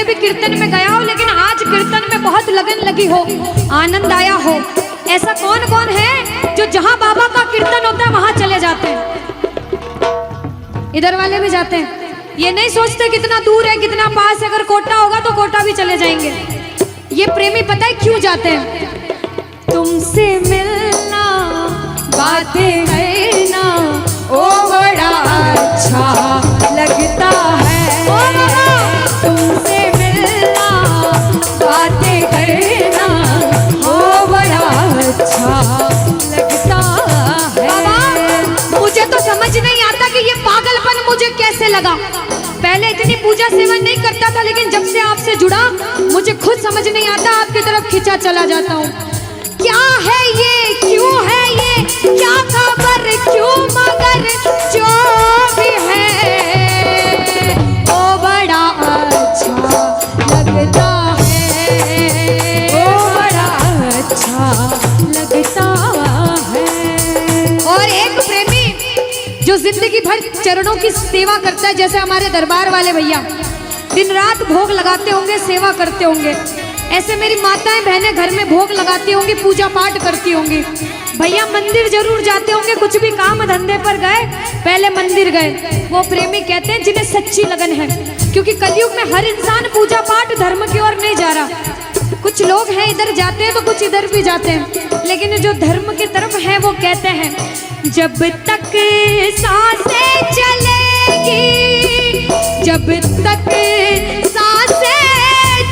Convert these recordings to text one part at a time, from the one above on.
भी कीर्तन में गया हो, लेकिन आज कीर्तन में बहुत लगन लगी हो, आनंद आया हो। ऐसा कौन कौन है जो जहां बाबा का कीर्तन होता है वहां चले जाते हैं? इधर वाले भी जाते हैं, ये नहीं सोचते कितना दूर है कितना पास है। अगर कोटा होगा तो कोटा भी चले जाएंगे। ये प्रेमी पता है क्यों जाते हैं? तुमसे मिलना, बातें करना, ओ बड़ा अच्छा लगता है। तुमसे मिलना, बातें करना, ओ बड़ा अच्छा लगता है। बाबा मुझे तो समझ नहीं आता कि ये पागलपन मुझे कैसे लगा। पहले इतनी पूजा सेवन नहीं करता था, लेकिन जब से आपसे जुड़ा मुझे खुद समझ नहीं आता, आपकी तरफ खिंचा चला जाता हूँ। क्या है ये, क्यों है ये, क्या खबर, क्यों, मगर जो भी है वो बड़ा अच्छा लगता है, वो बड़ा अच्छा लगता है। और एक प्रेमी जो जिंदगी भर चरणों की सेवा करता है, जैसे हमारे दरबार वाले भैया दिन रात भोग लगाते होंगे, सेवा करते होंगे, ऐसे मेरी माताएं बहनें घर में भोग लगाती होंगी, पूजा पाठ करती होंगी। भैया मंदिर जरूर जाते होंगे, कुछ भी काम धंधे पर गए पहले मंदिर गए। वो प्रेमी कहते हैं जिन्हें सच्ची लगन है, क्योंकि कलयुग में हर इंसान पूजा पाठ धर्म की ओर नहीं जा रहा। कुछ लोग हैं इधर जाते हैं तो कुछ इधर भी जाते हैं, लेकिन जो धर्म की तरफ है वो कहते हैं जब तक सांसें चलेगी, जब तक सांसें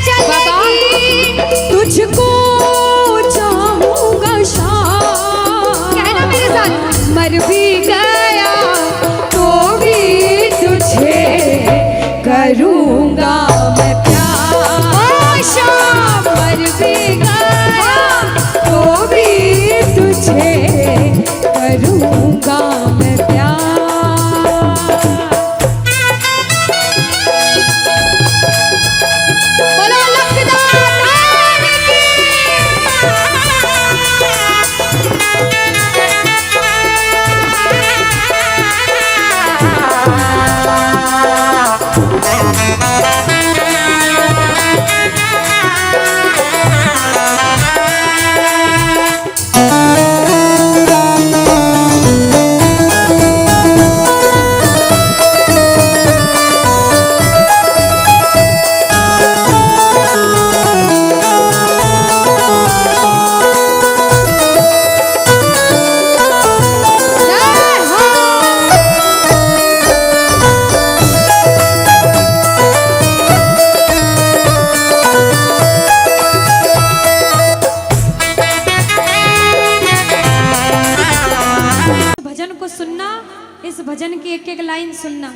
चलेगी, तुझको चाहूंगा शाम। कहना मेरे साथ, मर भी गया तो भी तुझे करूंगा मैं प्यार। शाम मर भी गया तो भी तुझे करूंगा मैं प्यार। बोलो लखदार की। इस भजन की एक एक लाइन सुनना।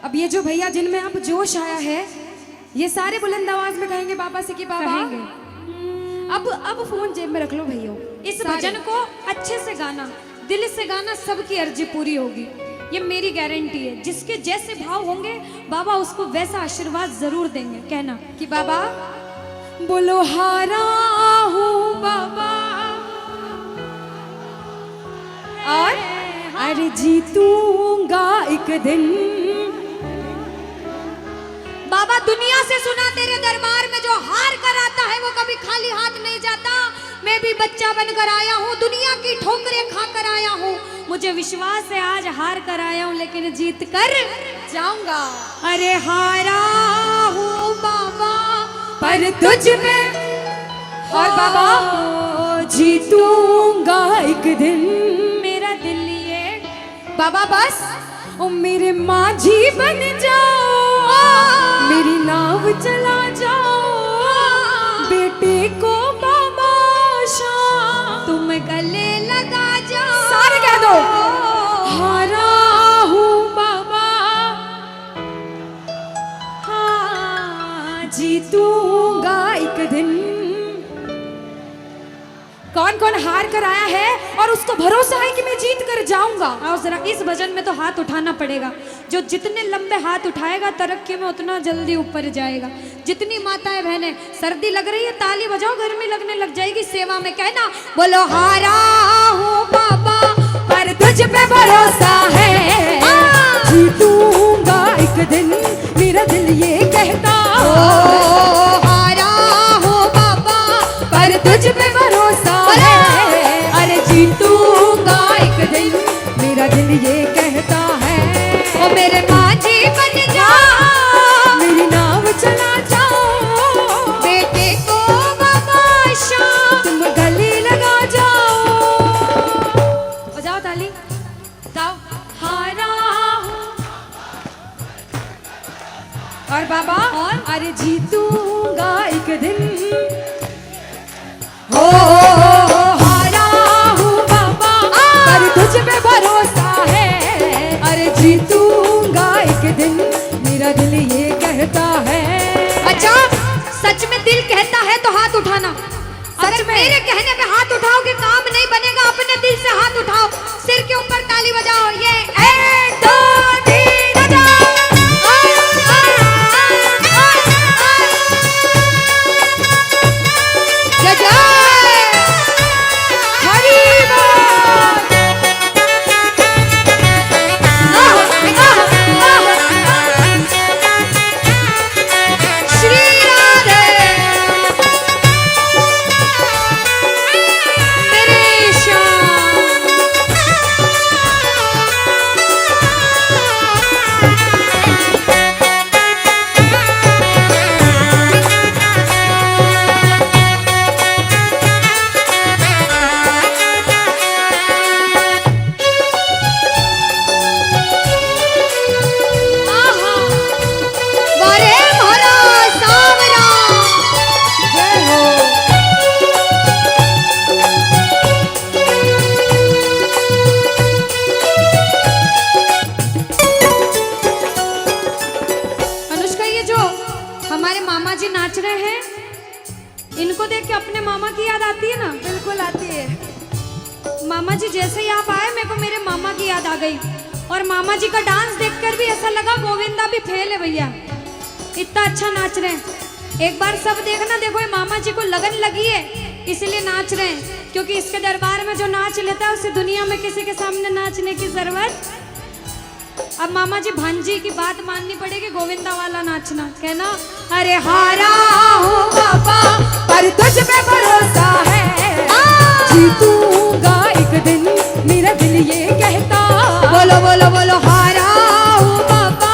अब ये जो भैया जिनमें अब जोश आया है, ये सारे बुलंद आवाज में कहेंगे बाबा से कि बाबा अब फोन जेब में रख लो भैया। इस भजन को अच्छे से गाना, दिल से गाना, सबकी अर्जी पूरी होगी, ये मेरी गारंटी है। जिसके जैसे भाव होंगे बाबा उसको वैसा आशीर्वाद जरूर देंगे। कहना कि बाबा बोलो हारा हूँ बाबा और अरे जीतूंगा एक दिन। बाबा दुनिया से सुना तेरे दरबार में जो हार कर आता है वो कभी खाली हाथ नहीं जाता। मैं भी बच्चा बनकर आया हूँ, दुनिया की ठोकरें खाकर आया हूँ। मुझे विश्वास है आज हार कर आया हूँ लेकिन जीत कर जाऊंगा। अरे हारा हूँ बाबा पर तुझ में और बाबा जीतूंगा एक दिन। मेरा दिल ये बाबा बस ओ मेरे माझी बन जाओ, मेरी नाव चला जाओ, बेटे को बाबा शाम तुम गले लगा जाओ। सारे कह दो हारा हूँ बाबा, हाँ जीतूंगा एक दिन। कौन कौन हार कर आया है और उसको भरोसा है कि मैं जीत कर जाऊंगा? और जरा इस भजन में तो हाथ उठाना पड़ेगा। जो जितने लंबे हाथ उठाएगा तरक्की में उतना जल्दी ऊपर जाएगा। जितनी माताएं बहनें सर्दी लग रही है ताली बजाओ, गर्मी लगने लग जाएगी सेवा में। कहना बोलो हारा हूँ बाबा पर तुझ पे भरोसा है, जीतूंगा एक दिन मेरा दिल ये कहता। हारा हूँ बाबा पर तुझ पे भरोसा है, अरे जीतूंगा एक दिन, मेरा दिल ये कहता है। ओ मेरे माझी बन जा, मेरी नाव चला जाओ, बेटे को बाबा शाम तुम गले लगा जाओ। बजाओ ताली, जाओ। हारा हूँ और बाबा और अरे जीतूंगा एक दिन। हो हारा हूँ बाबा पर तुझ पे भरोसा है, अरे जीतूंगा एक दिन, मेरा दिल ये कहता है। अच्छा, सच में दिल कहता है तो हाथ उठाना। सच अगर में? मेरे कहने पे हाथ उठाओगे काम नहीं बनेगा, अपने दिल से हाथ उठाओ, सिर के ऊपर ताली बजाओ। ये 1 2 3 बजाओ। जय जय हरि बोल। श्री राधे मेरे श्याम। आहा, वारे म्हारा सावरा। जय हो। अनुष्का, ये जो हमारे मामा जी नाच रहे हैं, इनको देख के अपने मामा की याद आती है ना? बिल्कुल आती है। मामा जी जैसे ही आप आए, मेरे को मेरे मामा की याद आ गई। और मामा जी का डांस देखकर भी ऐसा लगा गोविंदा भी फेल है भैया, इतना अच्छा नाच रहे हैं। एक बार सब देखना, देखो ये मामा जी को लगन लगी है इसलिए नाच रहे हैं, क्योंकि इसके दरबार में जो नाच लेता है उसे दुनिया में किसी के सामने नाचने की जरूरत। अब मामा जी भांजी की बात माननी पड़ेगी, गोविंदा वाला नाचना। कहना, अरे हारा हूँ बाबा पर तुझ पे भरोसा है, जीतूंगा एक दिन, मेरा दिल ये कहता। बोलो बोलो बोलो, हारा हूँ बाबा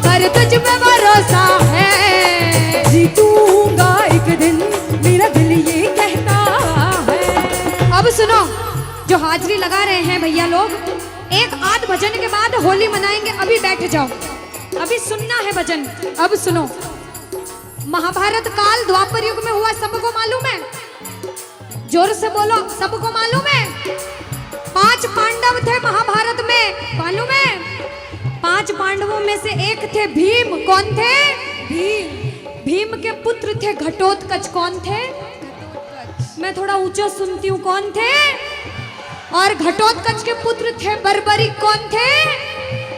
पर तुझ पे भरोसा है। जीतूंगा एक दिन, मेरा दिल ये कहता है। अब सुनो, जो हाजरी लगा रहे हैं भैया लोग, एक आध भजन के बाद होली मनाएंगे। अभी बैठ जाओ, अभी सुनना है भजन। अब सुनो, महाभारत काल द्वापर युग में हुआ, सबको मालूम है? जोर से बोलो, सबको मालूम है? 5 पांडव थे महाभारत में, मालूम है? 5 पांडवों में से एक थे भीम। कौन थे? भीम। भीम के पुत्र थे घटोत्कच। कौन थे? मैं थोड़ा ऊंचा सुनती हूँ। कौन थे? और घटोत्कच के पुत्र थे बर्बरिक। कौन थे?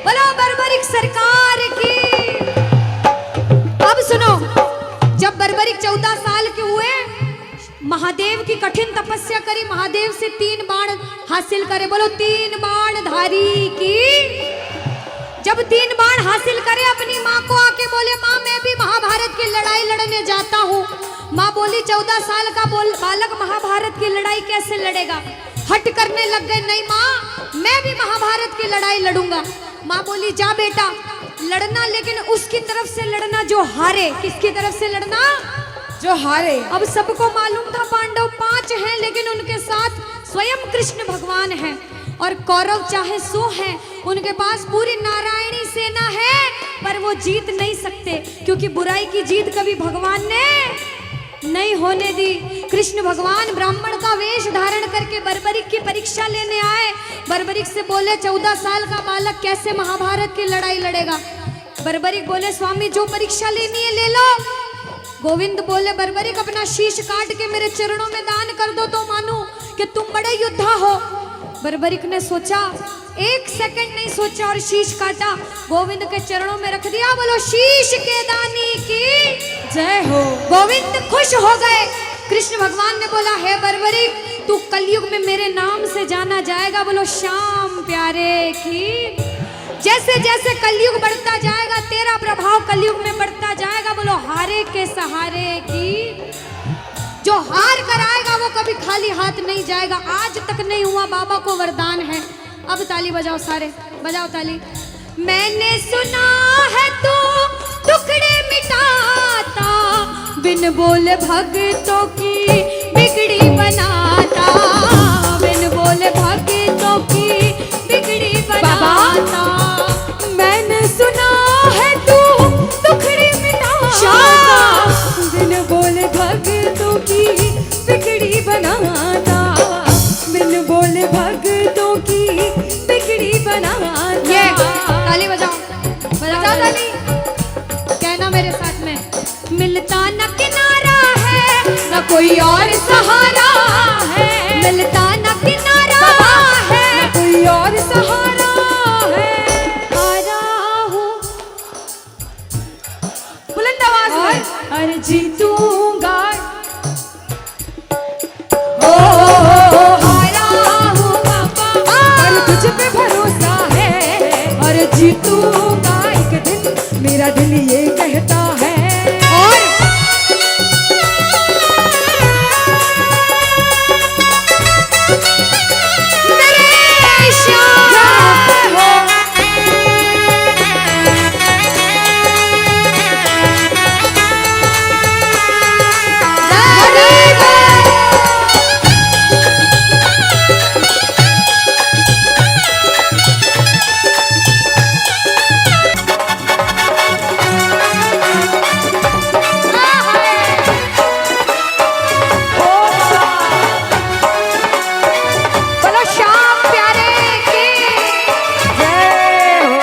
बोलो बर्बरिक सरकार की। अब सुनो, जब बर्बरिक 14 साल के हुए, महादेव की कठिन तपस्या करी, महादेव से 3 बाण हासिल करे। बोलो 3 बाण धारी की। जब 3 बाण हासिल करे, अपनी माँ को आके बोले, माँ मैं भी महाभारत की लड़ाई लड़ने जाता हूँ। माँ बोली 14 साल का बालक महाभारत की लड़ाई कैसे लड़ेगा? हट करने लग गए, नहीं माँ मैं भी महाभारत की लड़ाई लड़ूंगा। माँ बोली जा बेटा लड़ना, लेकिन उसकी तरफ से लड़ना जो हारे। किसकी तरफ से लड़ना? जो हारे। अब सबको मालूम था पांडव 5 हैं, लेकिन उनके साथ स्वयं कृष्ण भगवान हैं। और कौरव चाहे 100 हैं, उनके पास पूरी नारायणी सेना है, पर वो जीत नहीं सकते, क्योंकि बुराई की जीत कभी भगवान ने नहीं होने दी। कृष्ण भगवान ब्राह्मण का वेश धारण करके बर्बरिक की परीक्षा लेने आए। बर्बरिक से बोले 14 साल का बालक कैसे महाभारत की लड़ाई लड़ेगा? बर्बरिक बोले स्वामी जो परीक्षा लेनी है ले लो। गोविंद बोले बर्बरिक अपना शीश काट के मेरे चरणों में दान कर दो तो मानूं कि तुम बड़े योद्धा हो। बर्बरिक ने सोचा, 1 सेकंड नहीं सोचा और शीश काटा, गोविंद के चरणों में रख दिया। बोलो शीश के दानी की जय हो। गोविंद खुश हो गए। कृष्ण भगवान ने बोला हे बर्बरिक तू कलयुग में मेरे नाम से जाना जाएगा। बोलो श्याम प्यारे की। जैसे जैसे कलयुग बढ़ता जाएगा तेरा प्रभाव कलयुग में बढ़ता जाएगा। बोलो हारे के सहारे की, जो हार कर आएगा वो कभी खाली हाथ नहीं जाएगा। आज तक नहीं हुआ, बाबा को वरदान है। अब ताली बजाओ सारे, बजाओ ताली। मैंने सुना है तू टुकड़े मिटाता, बिन बोले भक्तों की बिगड़ी बनाता, बिन बोले भक्तों की बिगड़ी बनाता। मैंने सुना है तू टुकड़े मिटाता, बिन बोले भक्तों की बिगड़ी बनाता, बिन बोले भक्तों की बिगड़ी बनाता। ये ताली बजाओ, बजाओ ताली। कहना मेरे साथ में, मिलता न किनारा है न कोई और सहारा है, मिलता न किनारा है न कोई और सहारा है। हारा हूँ बुलंद आवाज में, अरे जीतूंगा। ओ हारा हूँ बाबा, पर तुझ पे भरोसा है, और जीतूंगा एक दिन, मेरा दिल ये कहता है। और मेरे श्याम हो बोलो श्याम प्यारे की जय हो।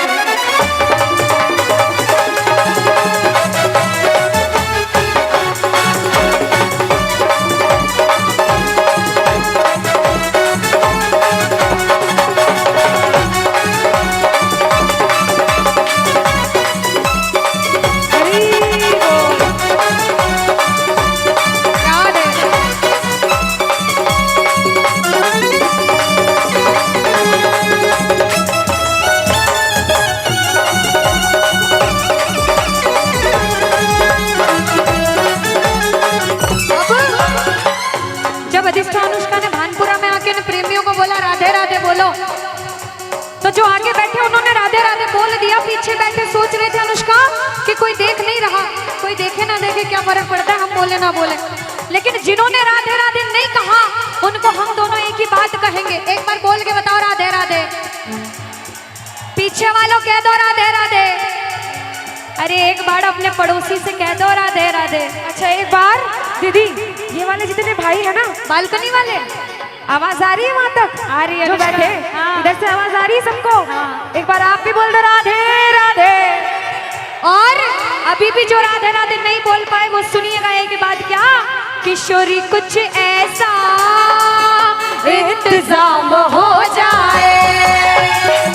हरी बोल। याद है। जब अधिष्ठान अनुष्का ने भानपुरा में आके प्रेमियों को बोला राधे राधे बोलो, तो जो आगे बैठे उन्होंने राधे राधे बोल दिया। पीछे बैठे सोच रहे थे अनुष्का कि कोई देख नहीं रहा, कोई देखे ना देखे क्या फर्क पड़ता है, हम बोले ना बोले। लेकिन जिन्होंने राधे राधे नहीं कहा उनको हम दोनों एक ही बात कहेंगे। एक बार बोल के बताओ राधे राधे। पीछे वालों कह दो राधे राधे। अरे एक बार अपने पड़ोसी से कह दो राधे राधे। अच्छा एक बार दीदी, ये वाले जितने भाई है ना बालकनी वाले, आवाज आ रही है वहां तक? आ रही है जो अनुष्का। बैठे हाँ। इधर से आवाज आ रही है सबको? हाँ। एक बार आप भी बोल दो राधे राधे। और अभी भी जो राधे राधे नहीं बोल पाए वो सुनिएगा एक बात, क्या किशोरी कुछ ऐसा इंतजाम हो जाए,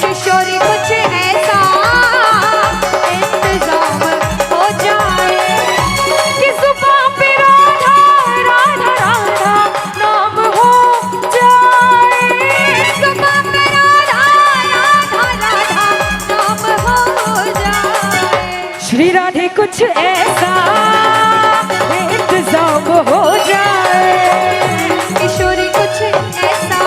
किशोरी कुछ ऐसा इंतजाम हो जाए कि जुबान पे राधा राधा राधा नाम हो जाए, जुबान पे राधा राधा राधा नाम हो जाए। श्री राधे कुछ ऐसा इंतजाम हो जाए, किशोरी कुछ ऐसा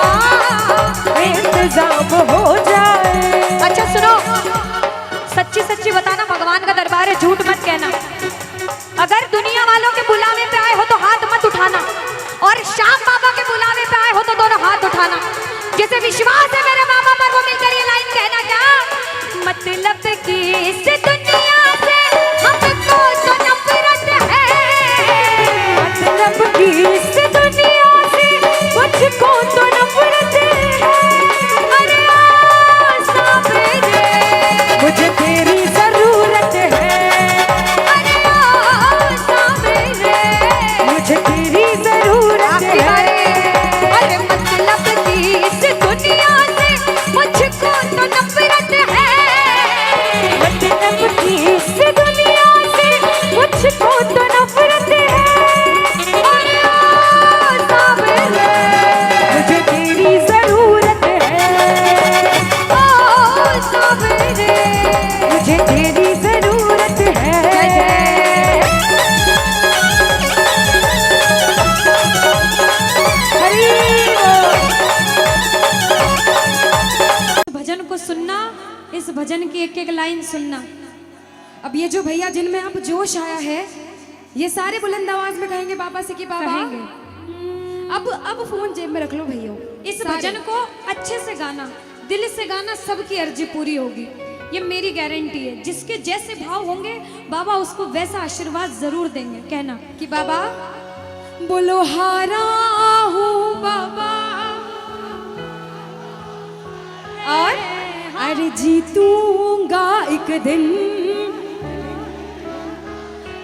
इस भजन की एक एक लाइन सुनना। अब ये जो भैया जिनमें अब जोश आया है, ये सारे बुलंद आवाज में कहेंगे बाबा से कि बाबा कहेंगे। अब फोन जेब में रख लो भैया। इस भजन को अच्छे से गाना, दिल से गाना, सबकी अर्जी पूरी होगी, ये मेरी गारंटी है। जिसके जैसे भाव होंगे बाबा उसको वैसा आशीर्वाद जरूर देंगे। कहना कि बाबा बोलो हारा हूँ बाबा और अरे जीतूंगा एक दिन।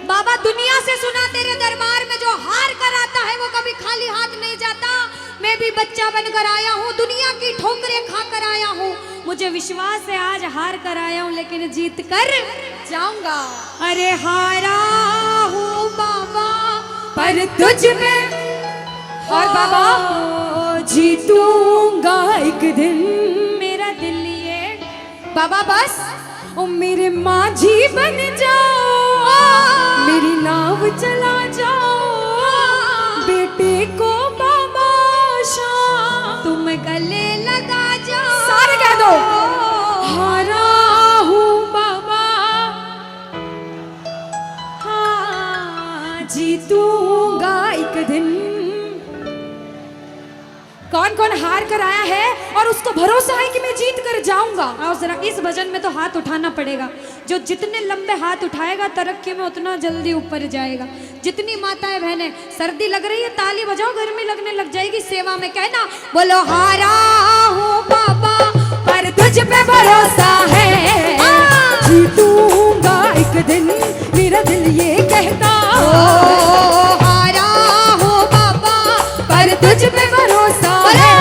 बाबा दुनिया से सुना तेरे दरबार में जो हार कर आता है वो कभी खाली हाथ नहीं जाता। मैं भी बच्चा बनकर आया हूँ, दुनिया की ठोकरें खा कर आया हूँ। मुझे विश्वास है आज हार कर आया हूँ लेकिन जीत कर जाऊंगा। अरे हारा हूँ बाबा पर तुझ में और बाबा जीतूंगा एक दिन। मेरा दिल ये बाबा बस ओ मेरे माझी बन जाओ, मेरी नाव चला जाओ, बेटे को बाबा शाम तुम गले लगा जाओ। सारे कह दो हारा हूँ बाबा, हाँ जीतूंगा एक दिन। कौन कौन हार कर आया है और उसको भरोसा है कि मैं जीत कर जाऊंगा? आओ जरा, इस भजन में तो हाथ उठाना पड़ेगा। जो जितने लंबे हाथ उठाएगा तरक्की में उतना जल्दी ऊपर जाएगा। जितनी माताएं बहनें सर्दी लग रही है ताली बजाओ, गर्मी लगने लग जाएगी सेवा में। कहना बोलो हारा हूँ बाबा पर तुझ पे भरोसा है, जीतूंगा एक दिन, मेरा दिल ये कहता। हारा हूँ बाबा पर तुझ पे भरोसा है,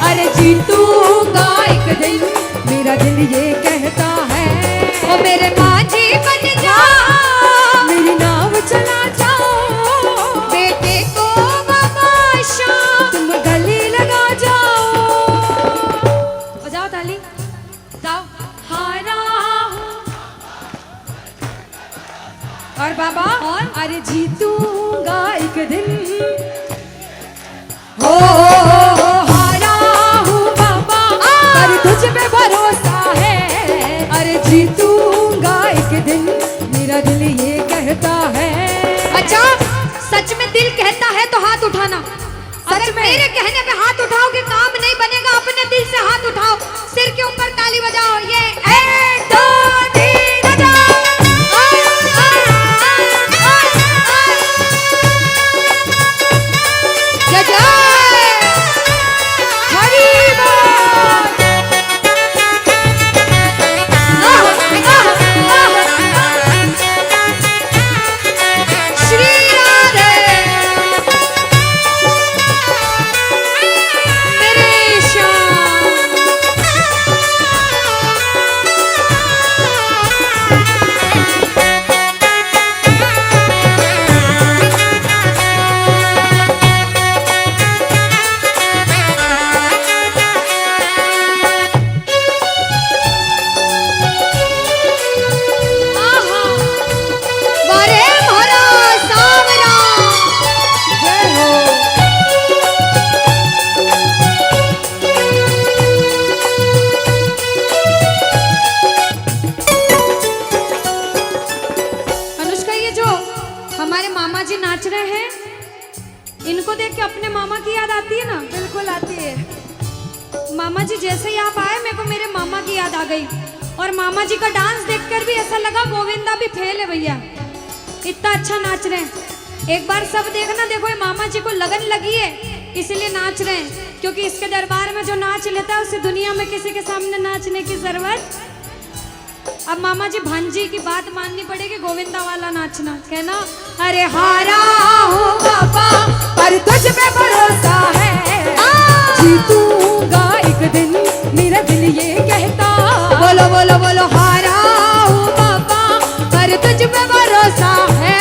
अरे जीतूंगा एक दिन, मेरा दिल ये कहता है। ओ मेरे माझी बन जाओ, मेरी नाव चला जाओ, बेटे को बाबा शाम तुम गले लगा जाओ। बजाओ ताली, जाओ हारा हूँ। और बाबा और अरे जीतूंगा एक दिन। हो हारा हूँ बाबा पर तुझ पे भरोसा है, अरे जीतूंगा एक दिन, मेरा दिल ये कहता है। अच्छा, सच में दिल कहता है तो हाथ उठाना। अगर मेरे कहने पे हाथ उठाओगे काम नहीं बनेगा। अपने दिल से हाथ उठाओ, सिर के ऊपर ताली बजाओ। ये 1 2 3 बजाओ। जय जय हरी बोल। श्री राधे मेरे श्याम। आहा, वारे भरा सावरा। जय हो। अनुष्का, ये जो हमारे मामा जी नाच रहे हैं इनको देख के अपने मामा की याद आती है ना? बिल्कुल आती है। मामा जी जैसे ही आप आए मेरे को मेरे मामा की याद आ गई। और मामा जी का डांस देखकर भी ऐसा लगा गोविंदा भी फेल है भैया, इतना अच्छा नाच रहे हैं। एक बार सब देखना, देखो ये मामा जी को लगन लगी है इसलिए नाच रहे हैं। क्योंकि इसके दरबार में जो नाच लेता है उसे दुनिया में किसी के सामने नाचने की जरूरत। अब मामा जी भांजी की बात माननी पड़ेगी, गोविंदा वाला नाचना। कहना अरे हारा हूँ बाबा पर तुझ पे भरोसा है, जीतूंगा एक दिन, मेरा दिल ये कहता। बोलो बोलो बोलो हारा हूँ बाबा पर तुझ पे भरोसा है,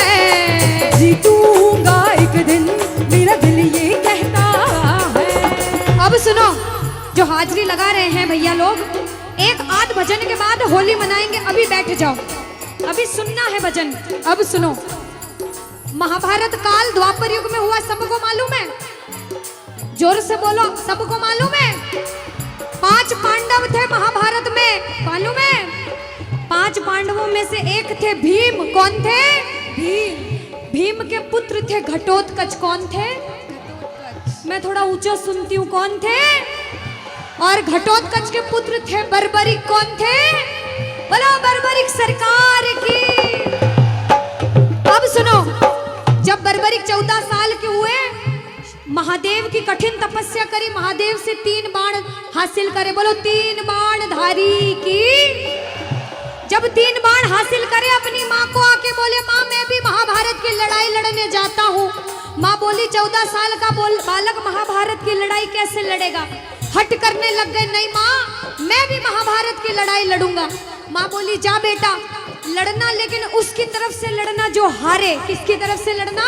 जीतूंगा एक दिन, मेरा दिल ये कहता है। अब सुनो, जो हाजिरी लगा रहे हैं भैया लोग, एक आध भजन के बाद होली मनाएंगे। अभी बैठ जाओ, अभी सुनना है भजन। अब सुनो, महाभारत काल द्वापर युग में हुआ, सबको मालूम है? जोर से बोलो, सबको मालूम है? 5 5 पांडव थे महाभारत में, मालूम है? 5 पांडवों में से एक थे भीम। कौन थे? भीम। भीम के पुत्र थे घटोत्कच। कौन थे? मैं थोड़ा ऊंचा सुनती हूँ। कौन थे? और घटोत्कच के पुत्र थे बर्बरिक। कौन थे? बोलो बर्बरिक सरकार की। अब सुनो, जब बर्बरिक 14 साल के हुए, महादेव की कठिन तपस्या करी, महादेव से 3 बाण हासिल करे। बोलो 3 बाण धारी की। जब 3 बाण हासिल करे, अपनी माँ को आके बोले, माँ मैं भी महाभारत की लड़ाई लड़ने जाता हूँ। माँ बोली 14 साल का बालक महाभारत की लड़ाई कैसे लड़ेगा? हट करने लग गए, नहीं माँ मैं भी महाभारत की लड़ाई लड़ूंगा। माँ बोली जा बेटा लड़ना, लेकिन उसकी तरफ से लड़ना जो हारे। किसकी तरफ से लड़ना?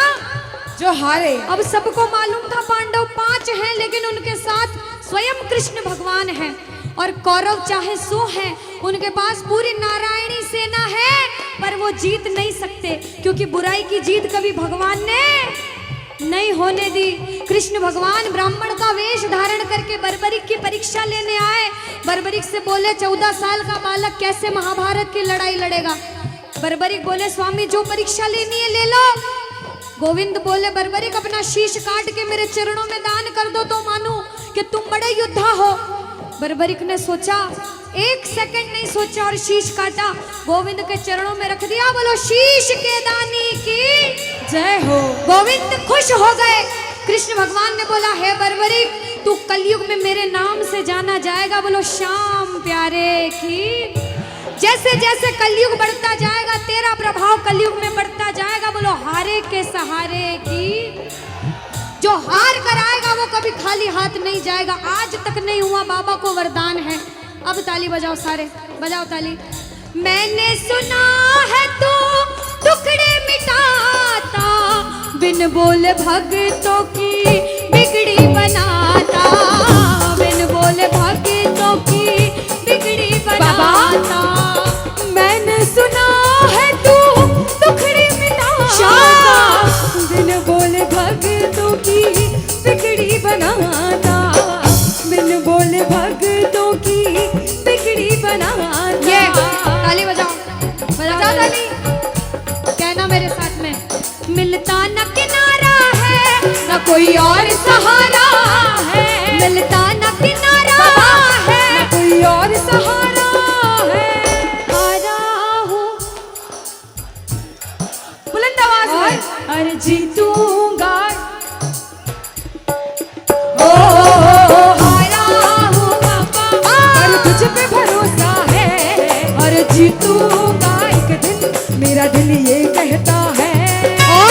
जो हारे। अब सबको मालूम था पांडव 5 हैं, लेकिन उनके साथ स्वयं कृष्ण भगवान हैं। और कौरव चाहे 100 हैं, उनके पास पूरी नारायणी सेना है, पर वो जीत नहीं सकते, क्योंकि बुराई की जीत कभी भगवान ने नहीं होने दी। कृष्ण भगवान ब्राह्मण का वेश धारण करके बर्बरिक की परीक्षा लेने आए। बर्बरिक से बोले 14 साल का बालक कैसे महाभारत की लड़ाई लड़ेगा? बर्बरिक बोले स्वामी जो परीक्षा लेनी है ले लो। गोविंद बोले बर्बरिक अपना शीश काट के मेरे चरणों में दान कर दो तो मानूं कि तुम बड़े योद्धा हो। बर्बरिक ने सोचा, 1 सेकंड नहीं सोचा और शीश काटा, गोविंद के चरणों में रख दिया। बोलो शीश के दानी की जय हो। गोविंद खुश हो गए। कृष्ण भगवान ने बोला हे बर्बरिक तू कलयुग में मेरे नाम से जाना जाएगा। बोलो श्याम प्यारे की। जैसे जैसे कलयुग बढ़ता जाएगा तेरा प्रभाव कलयुग में बढ़ता जाएगा। बोलो हारे के सहारे की। जो हार कर आएगा वो कभी खाली हाथ नहीं जाएगा। आज तक नहीं हुआ, बाबा को वरदान है। अब ताली बजाओ, सारे बजाओ ताली। मैंने सुना है तू टुकड़े मिटाता, बिन बोले भक्तों की बिगड़ी बनाता, बिन बोले भक्तों की बिगड़ी बनाता। मैंने सुना है तू टुकड़े मिटाता, बिन बोले भक्तों की बिगड़ी बनाता, बिन बोले भक्तों की बिगड़ी बनाता। ये ताली बजाओ, बजाओ ताली। कहना मेरे साथ में, मिलता न किनारा है न कोई और सहारा है, मिलता न किनारा है न कोई और सहारा है। हारा हूँ बुलंद आवाज में अरे जीतूंगा। हारा हूँ बाबा पर तुझ पे भरोसा है, और जीतूंगा एक दिन मेरा दिल ये कहता है। और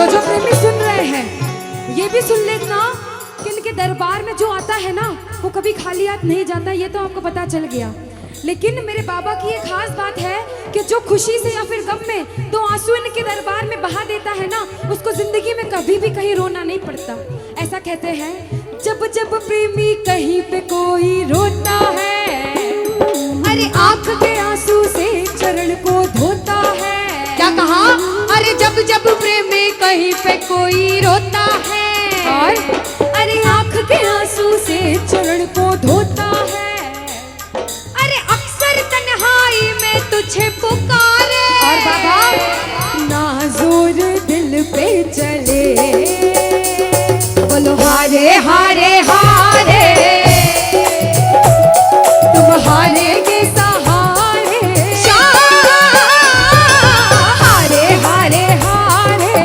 जो प्रेमी सुन रहे हैं ये भी सुन लेना कि इनके दरबार में जो आता है ना वो कभी खाली हाथ नहीं जाता। ये तो आपको पता चल गया। लेकिन मेरे बाबा की एक खास बात है कि जो खुशी से या फिर गम में 2 आंसू इनके दरबार में बहा देता है ना, उसको जिंदगी में कभी भी कहीं रोना नहीं पड़ता। ऐसा कहते हैं, जब जब प्रेमी कहीं पे कोई रोता है, अरे आंख के आंसू से चरण को धोता है। क्या कहा? अरे जब जब प्रेमी कहीं पे कोई रोता है, और अरे आंख के आंसू से चरण को धोता है। अरे अक्सर तन्हाई में तुझे पुकारे। और बाबा ना जोर दिल पे चले, बोलो हारे हारे हारे, तुम हारे के सहारे, हारे हारे हारे।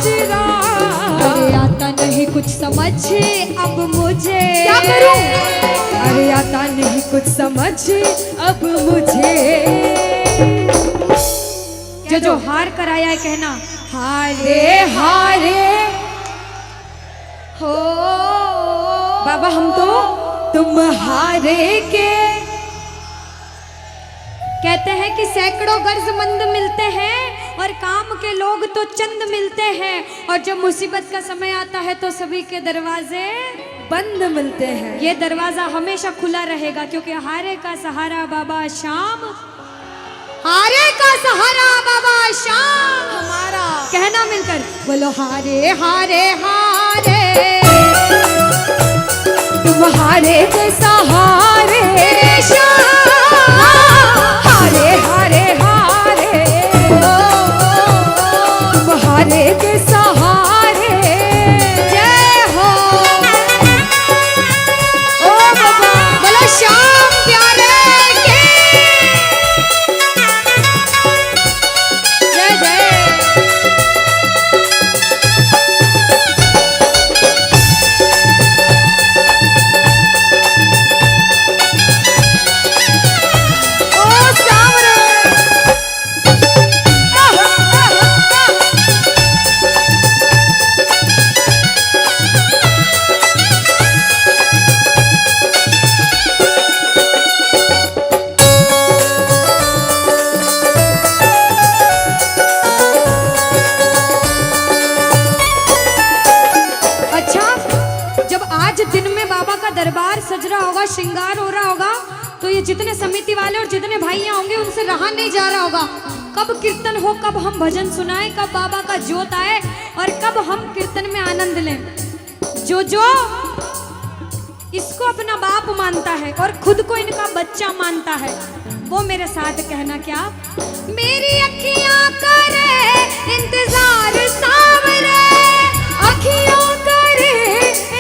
तेरा। अरे आता नहीं कुछ समझ अब मुझे, क्या करूं? अरे आता नहीं कुछ समझ अब मुझे। जो हार कर आया है कहना हारे हारे हो। बाबा हम तो तुम हारे के। कहते हैं कि सैकड़ों गर्जमंद मिलते हैं और काम के लोग तो चंद मिलते हैं, और जब मुसीबत का समय आता है तो सभी के दरवाजे बंद मिलते हैं। ये दरवाजा हमेशा खुला रहेगा, क्योंकि हारे का सहारा बाबा शाम, हारे का सहारा बाबा शाम हमारा। कहना मिलकर बोलो हारे हारे हारे, तुम हारे के सहारे शाम, हारे हारे हारे, तुम हारे के सहारे। जय हो। ओ बाबा बोलो श्याम प्यारे के जय जय। ओ श्याम रे। अच्छा, जब आज दिन में बाबा का दरबार सज रहा होगा, श्रृंगार हो रहा होगा, तो ये जितने समिति वाले और जितने भाइयां होंगे उनसे रहा नहीं जा रहा होगा। कब कीर्तन हो, कब हम भजन सुनाएं, कब बाबा का जोत आए और कब हम कीर्तन में आनंद लें। जो इसको अपना बाप मानता है और खुद को इनका बच्चा मानता है, वो मेरे साथ कहना क्या। मेरी अखियां करे इंतजार सावरे, अखियों करे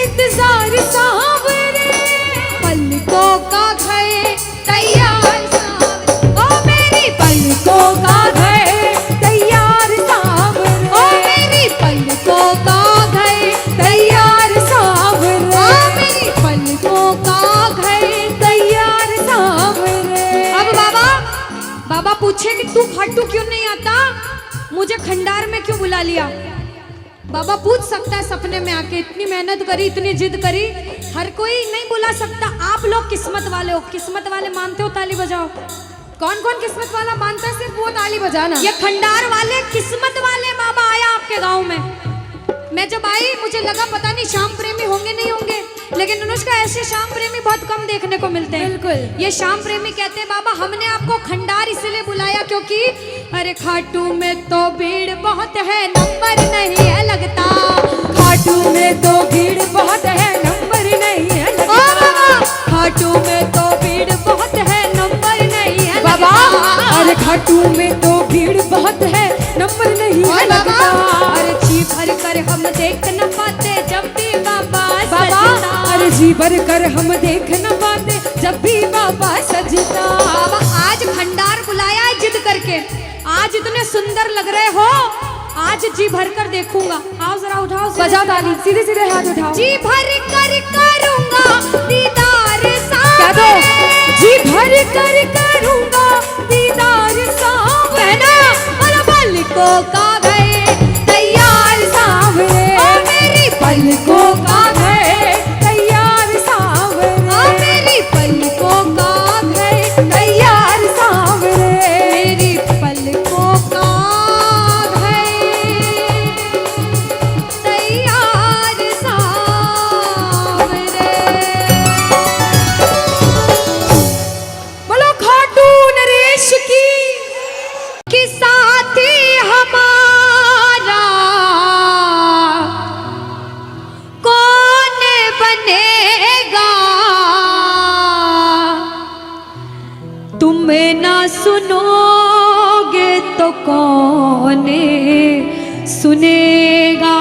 इंतजार सावरे, पलकों का घर तैयार सावरे, ओ मेरी पलकों का घर तैयार सावरे, ओ मेरी पलकों का घर तैयार सावरे, ओ मेरी पलकों का घर। तैयार सावरे। अब बाबा पूछे कि तू खाटू क्यों नहीं आता, मुझे खंडार में क्यों बुला लिया। बाबा पूछ सकता है सपने में आके, इतनी मेहनत करी, इतनी जिद करी, हर कोई नहीं बुला सकता। आप लोग किस्मत वाले हो, किस्मत वाले मानते हो, ताली बजाओ। कौन कौन किस्मत वाला मानता है, सिर्फ वो ताली बजाना। ये खंडार वाले किस्मत वाले बाबा आया आपके गांव में। मैं जब आई मुझे लगा पता नहीं श्याम प्रेमी होंगे नहीं होंगे, लेकिन अनुष्का ऐसे श्याम प्रेमी बहुत कम देखने को मिलते हैं। बिल्कुल। ये श्याम प्रेमी कहते हैं बाबा हमने आपको खंडार इसलिए बुलाया क्योंकि अरे खाटू में तो भीड़ बहुत है, नंबर नहीं है लगता। खाटू में तो भीड़ बहुत है, नंबर नहीं है ओ लगता। बाबा खाटू में तो भीड़ बहुत है, नंबर नहीं है बाबा लगता। अरे खाटू में तो भीड़ बहुत है, नंबर नहीं है लगता। अरे जी भर कर हम देख न पाते जब भी बाबा बाबा सजता। अरे जी भर कर हम देख न पाते जब भी बाबा सजता। बाबा आज भंडार बुलाया है जिद करके, आज इतने सुंदर लग रहे हो, आज जी भर कर देखूंगा। आओ जरा उठाओ, बजाओ ताली, सीधे सीधे हाथ उठाओ। जी भर कर करूंगा दीदार कह दो, जी भर कर करूंगा दीदार सावरे, और पलकों का घर तैयार सावरे, ओ मेरी पलकों का घर तैयार सावरे, ओ मेरी पलकों का घर तैयार सावरे, मेरी पलकों का घर तैयार सावरे। बोलो खाटू नरेश की। कि साथी हमारा कौन बनेगा, तुम ना सुनोगे तो कौन सुनेगा।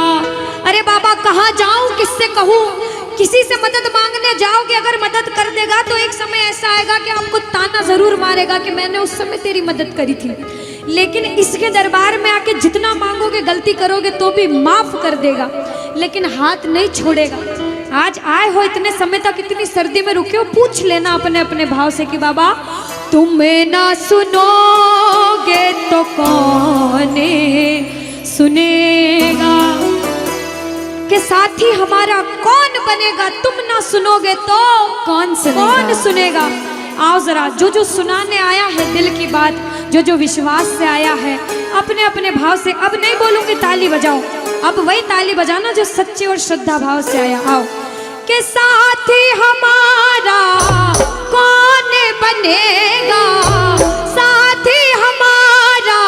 अरे बाबा कहाँ जाऊं, किससे कहूँ, किसी से मदद मांगने जाओगे, अगर मदद कर देगा तो एक समय ऐसा आएगा कि आपको ताना जरूर मारेगा कि मैंने उस समय तेरी मदद करी थी। लेकिन इसके दरबार में आके जितना मांगोगे, गलती करोगे तो भी माफ कर देगा, लेकिन हाथ नहीं छोड़ेगा। आज आए हो इतने समय तक, इतनी सर्दी में रुके हो, पूछ लेना अपने अपने भाव से कि बाबा तुम्हें ना सुनोगे तो कौन सुनेगा, के साथी हमारा कौन बनेगा, तुम ना सुनोगे तो कौन सुनेगा। आओ जरा, जो जो सुनाने आया है दिल की बात, जो जो विश्वास से आया है, अपने अपने भाव से, अब नहीं बोलूंगी ताली बजाओ, अब वही ताली बजाना जो सच्चे और श्रद्धा भाव से आया। आओ के साथी हमारा कौन बनेगा, साथी हमारा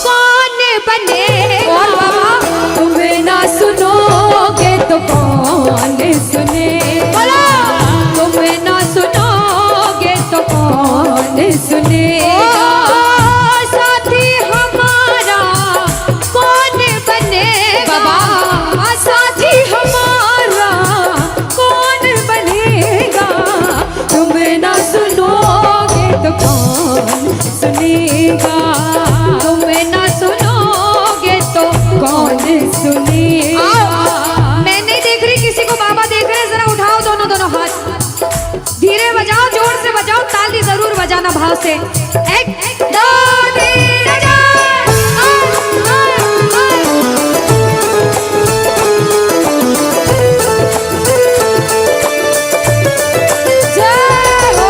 कौन बनेगा, और बाबा तुम्हें ना सुनोगे तो कौन सुनेगा, तुम्हें ना सुनोगे तो कौन सुनेगा, साथी हमारा कौन बनेगा, बाबा साथी हमारा कौन बनेगा, तुम्हें ना सुनोगे तो कौन सुनेगा, तुम्हें ना सुनोगे तो कौन सुनेगा। मैं नहीं देख रही किसी को, बाबा देख रहे हैं, जरा उठाओ दोनों दोनों हाथ, धीरे बजाओ, जोर से बजाओ, ताली जरूर बजाना भाव से। एक दो तीन चार, जय हो।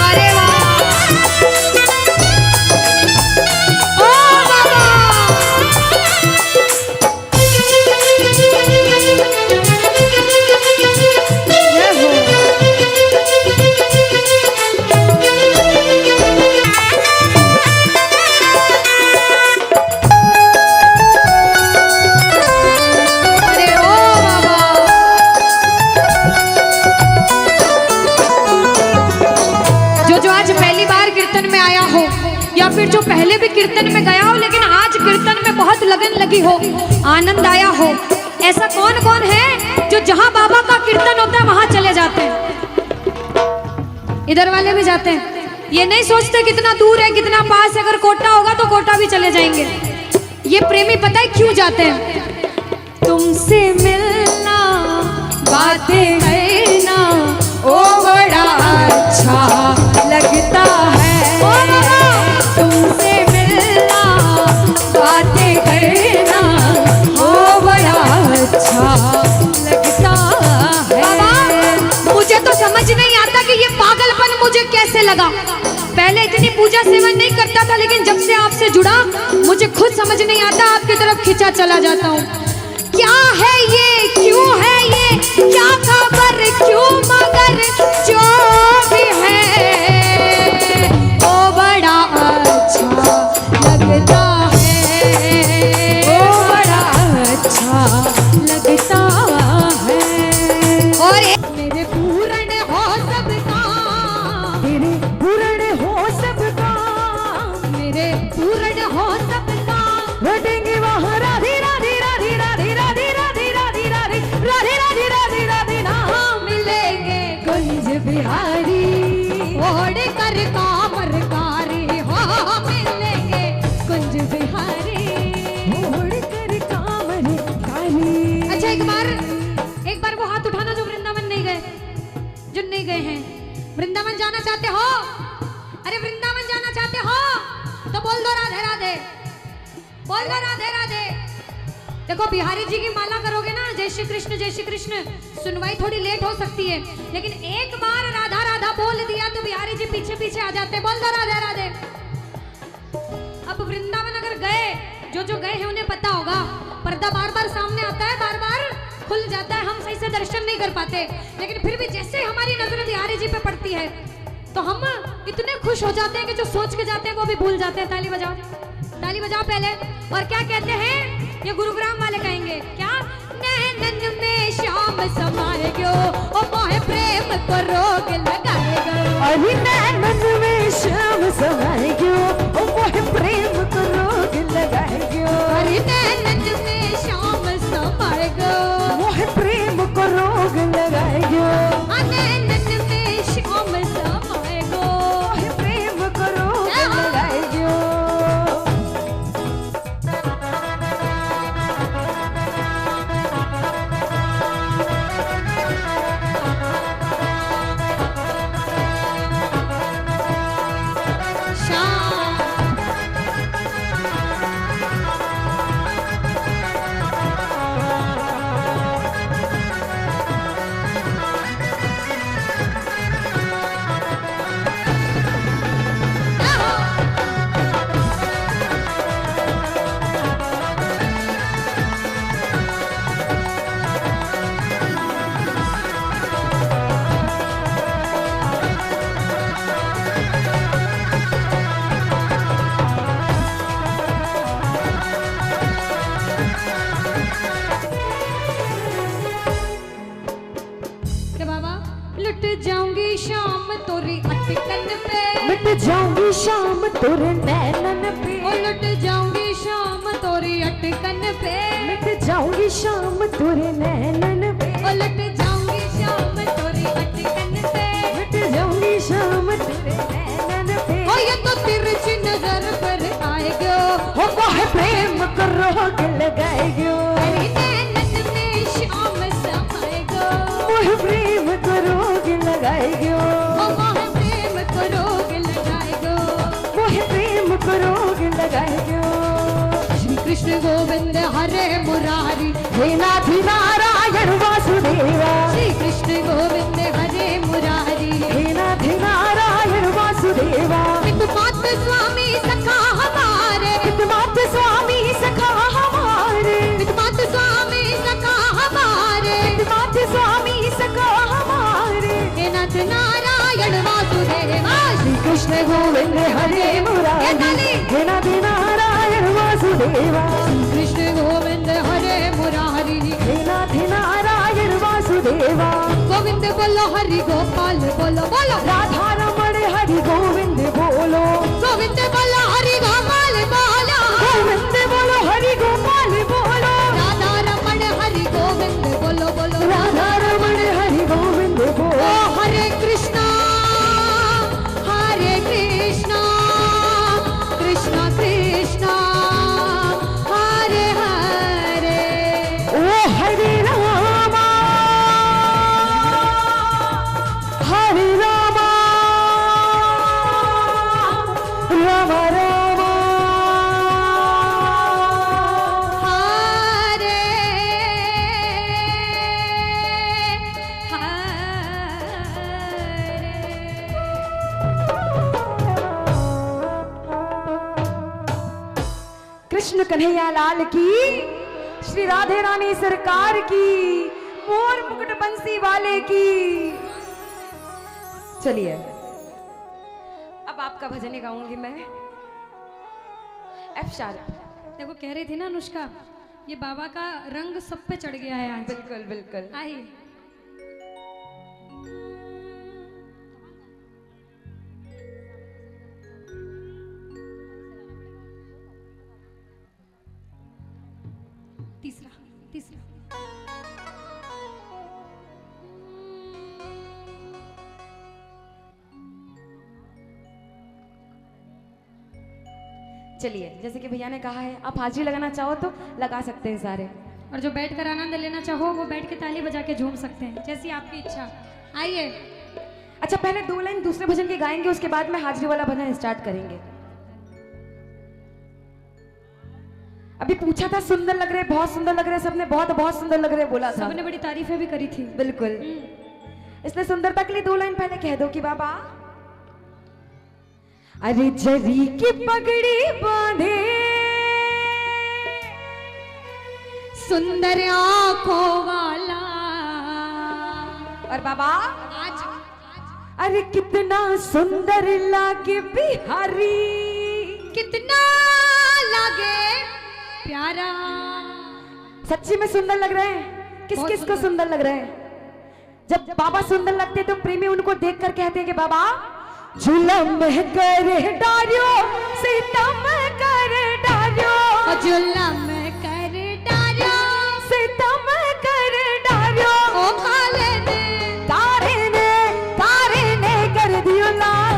अरे वाह, ओ बाबा, जय हो। अरे ओ बाबा, जो आज पहली बार कीर्तन में आया हो, या फिर जो पहले भी कीर्तन में गया हो, लेकिन आज कीर्तन में बहुत लगन लगी हो, आनंद आया हो, ऐसा कौन कौन है जो जहां बाबा का कीर्तन होता है वहां चले जाते हैं? इधर वाले भी जाते हैं, ये नहीं सोचते कितना दूर है कितना पास है, अगर कोटा होगा तो कोटा भी चले जाएंगे। ये प्रेमी पता है क्यों जाते हैं? तुमसे मिलना, बातें करना, ओ बड़ा अच्छा लगता है, ओ बाबा, तुमसे मिलना, बातें करना, ओ बड़ा अच्छा लगता है। बाबा मुझे तो समझ नहीं आता कि ये पागलपन मुझे कैसे लगा। पहले इतनी पूजा सेवन नहीं करता था, लेकिन जब से आपसे जुड़ा मुझे खुद समझ नहीं आता, आपकी तरफ खिंचा चला जाता हूँ। क्या है ये, क्यों है ये, क्या खबर, क्यों, मगर जो भी है ओ बड़ा अच्छा लगता है, ओ बड़ा अच्छा लगता है। और मेरे पूर्ण हो सब काम, मेरे पूर्ण हो सब काम, मेरे पूर्ण हो सब काम, लौटेंगे वहाँ राधे राधे राधे राधे राधे राधे राधे राधे राधे राधे राधे राधे नाम मिलेंगे कुंज बिहारी, ओढ़ कर कामरकारी हो मिलेंगे कुंज बिहारी। ओढ़ कर कांवर कारी। अच्छा एक बार वो हाथ उठाना जो वृंदावन नहीं गए, जो नहीं गए हैं। वृंदावन जाना चाहते हो? अरे वृंदावन जाना चाहते हो तो बोल दो राधे राधे, बोल दो राधे राधे। देखो बिहारी जी की माला करोगे ना, जय श्री कृष्ण, सुनवाई थोड़ी लेट हो सकती है, लेकिन एक बार राधा राधा बोल दिया तो बिहारी जी पीछे पीछे आ जाते, बोल दो राधे राधे। अब वृंदावन अगर गए, जो गए हैं उन्हें पता होगा, पर्दा बार बार सामने आता है, बार बार खुल जाता है, हम सही से दर्शन नहीं कर पाते, लेकिन फिर भी जैसे हमारी नजर बिहारी जी पे पड़ती है तो हम इतने खुश हो जाते हैं कि जो सोच के जाते हैं वो भी भूल जाते हैं। ताली बजाओ पहले। और क्या कहते हैं, ये गुरुग्राम वाले कहेंगे क्या, नैनन में श्याम समाए गयो, ओ मोहे प्रेम को रोग लगाएगा, अरे नैनन में श्याम समाए गयो, ओ मोहे प्रेम को रोग लगाए गयो। तोरी अटकन पे, मिट जाऊंगी शाम तोरे नैनन पे, उलट जाऊंगी शाम तोरी अटकन पे, मिट जाऊंगी शाम तोरे नैनन पे, उलट जाऊंगी शाम तोरी अटकन पे, मिट जाऊंगी शाम तोरे नैनन पे। ओ ये तो तिरछी नजर पर आएगो, हो कहे प्रेम को रोग लगाएगो, अरे नैनन में शाम समाएगो, मोह प्रेम को रोग लगाएगो, ओ मोह प्रेम को रोग लगाएगो, मोह प्रेम को रोग लगाएगो। श्री कृष्ण गोविंद हरे मुरारी, हे नाथ नारायण वासुदेवा, श्री कृष्ण गोविंद हरे मुरारी, हे नाथ नारायण वासुदेवा, हितमात स्वामी सखा हमारे, हितमात स्वामी सखा हमारे, हितमात स्वामी सखा हमारे, हितमात स्वामी सखा हमारे। हे नाथ नारायण वासुदेवा, श्री कृष्ण गोविंद हरे मुरारी, हे नाथ नारायण वासुदेवा, श्री कृष्ण गोविंद हरे मुरारी, हे नाथ नारायण वासुदेवा। गोविंद बोलो हरि गोपाल बोलो बोलो, राधा रमण हरि गोविंद बोलो, गोविंद बोलो हरि गोपाल बोलो, गोविंद बोलो हरि गोपाल बोलो, राधा रमण हरि गोविंद बोलो बोलो, राधा रमण हरि गोविंद ओ बोलो। हरे कृष्णा कृष्णा कृष्णा हरे हरे, ओ हरे रामा हरे रामा, राम राम हरे कृष्ण कन्हैया लाल की, श्री राधे रानी सरकार की, मोर मुकुट बंसी वाले की। चलिए अब आपका भजन गाऊंगी मैं, एफ शार्प। देखो कह रही थी ना अनुष्का, ये बाबा का रंग सब पे चढ़ गया है आज। बिल्कुल बिल्कुल। आइए तीसरा तीसरा चलिए जैसे कि भैया ने कहा है, आप हाजिरी लगाना चाहो तो लगा सकते हैं सारे, और जो बैठ कर आनंद लेना चाहो वो बैठ के ताली बजा के झूम सकते हैं, जैसी आपकी इच्छा। आइए अच्छा पहले 2 लाइन दूसरे भजन के गाएंगे, उसके बाद में हाजिरी वाला भजन स्टार्ट करेंगे। अभी पूछा था सुंदर लग रहे, बहुत सुंदर लग रहे, सबने बहुत बहुत सुंदर लग रहे बोला था, सबने बड़ी तारीफें भी करी थी। बिल्कुल। इसलिए सुंदरता के लिए 2 लाइन पहले कह दो कि बाबा, अरे जरी की पगड़ी बांधे सुंदर आंखों वाला, और बाबा आज अरे कितना सुंदर लागे बिहारी, कितना लागे प्यारा। सच्ची में सुंदर लग रहे हैं? किस बहुत किस को सुंदर लग रहे हैं? जब बाबा सुंदर लगते हैं तो प्रेमी उनको देखकर कहते हैं कि बाबा जुलम करे डारियो, सितम करे डारियो, जुलम कर डारियो, सितम करे डारियो, ओ काले ने तारे ने कर दियो लाल,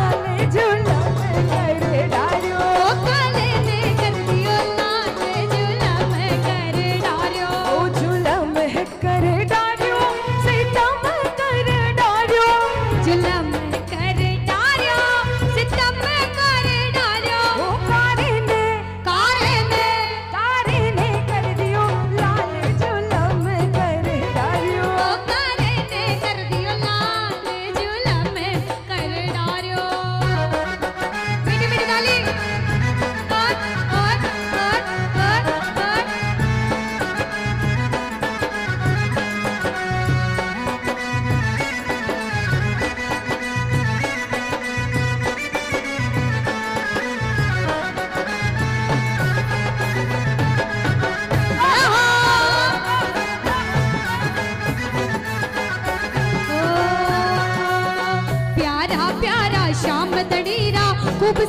जुलम करे डारियो, ओ काले ने कर दियो लाल, जुलम कर डारियो, ओ जुलम करे डारियो, सितम करे डारियो, जुलम कर डारियो, सितम कर डारियो, ओ कारे ने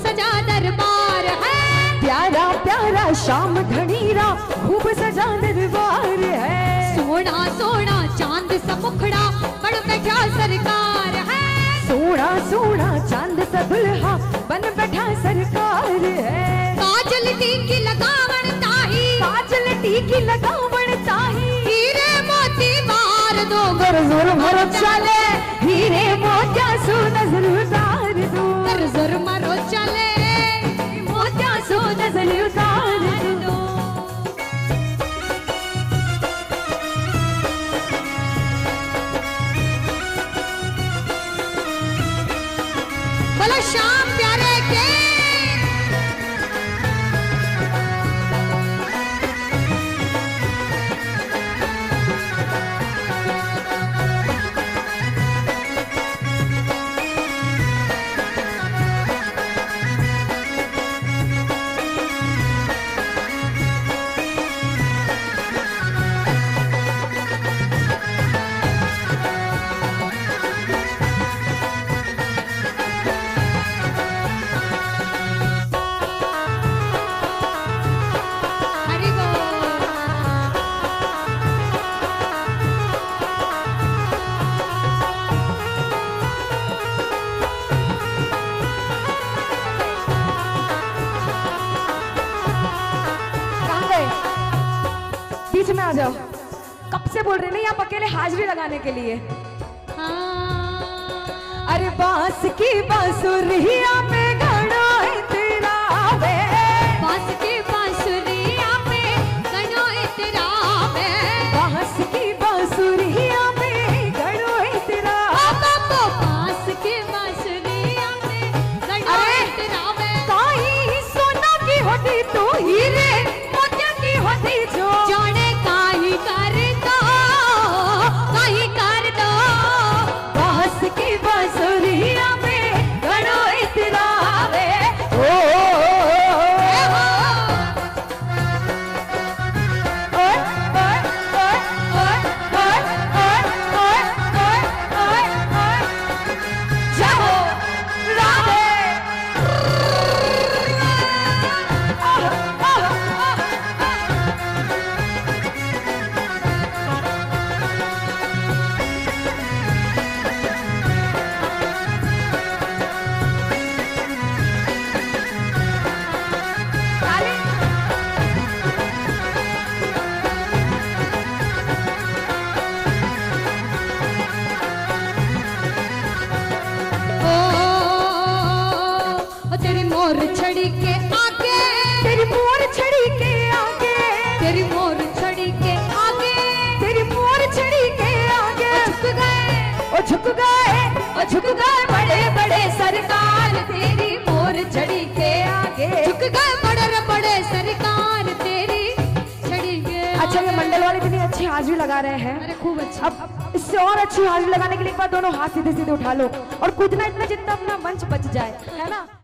सजा दरबार है। प्यारा प्यारा श्याम धनीरा खूब सजा दरबार है। सोना सोना चांद सा मुखड़ा बड़ बैठा सरकार है। सोना सोना चांद सा दुल्हा बन बैठा सरकार है। काजल टीकी लगावण ताही, काजल टीकी लगावण ताही, हीरे मोती मार दो गर जोर मरो चले, हीरे मोतिया सो नजर उतार दो, गर जोर मारो चले, मोतिया सो नजर उतार दो। बोलो श्याम प्यारे के। हरि बोल। कहाँ गए? बीच में आ जाओ। कब से बोल रहे नहीं आप अकेले हाजिरी लगाने के लिए। हाँ। अरे बांस की बांसुरिया में घड़ो तेरा वे, बांस की बांसुरिया में गणो इतरा में, बांस की बांसुरिया में घड़ो तेरा। बाबा बांस की बांसुरिया में गणो इतरा में। काई सोना की होती तो हीरे मोतिया की होती जो, जाने काई कर दो, काई कर दो। बांस की बांसुरिया में घड़ो तेरा वे। ओ तेरी मोर छड़ी के आगे, तेरी मोर छड़ी के आगे, तेरी मोर छड़ी के आगे, तेरी मोर छड़ी के आगे झुक गए, ओ झुक गए, ओ झुक गए बड़े बड़े सरकार तेरी मोर छड़ी के आगे। झुक गए बड़े बड़े सरकार तेरी छड़ी के। अच्छा ये मंडल वाले इतनी अच्छी हाजिरी लगा रहे हैं। अरे खूब अच्छा। अब इससे और अच्छी हाजिरी लगाने के लिए एक बार दोनों हाथ सीधे सीधे उठा लो और कूदना इतना जितना अपना मंच बच जाए, है ना।